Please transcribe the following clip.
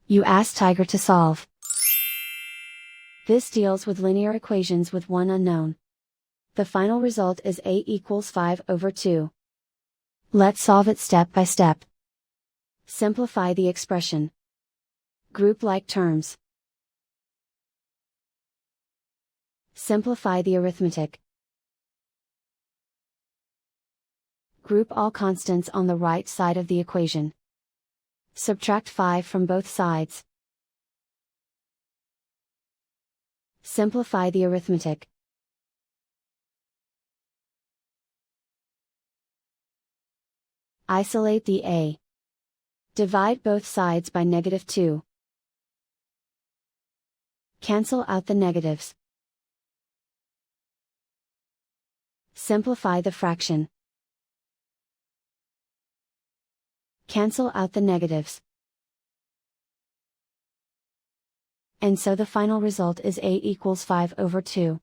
You ask Tiger to solve. This deals with linear equations with one unknown. The final result is a equals 5/2. Let's solve it step by step. Simplify the expression. Group like terms. Simplify the arithmetic. Group all constants on the right side of the equation. Subtract 5 from both sides. Simplify the arithmetic. Isolate the a. Divide both sides by -2. Cancel out the negatives. Simplify the fraction. Cancel out the negatives. And so the final result is a equals 5/2.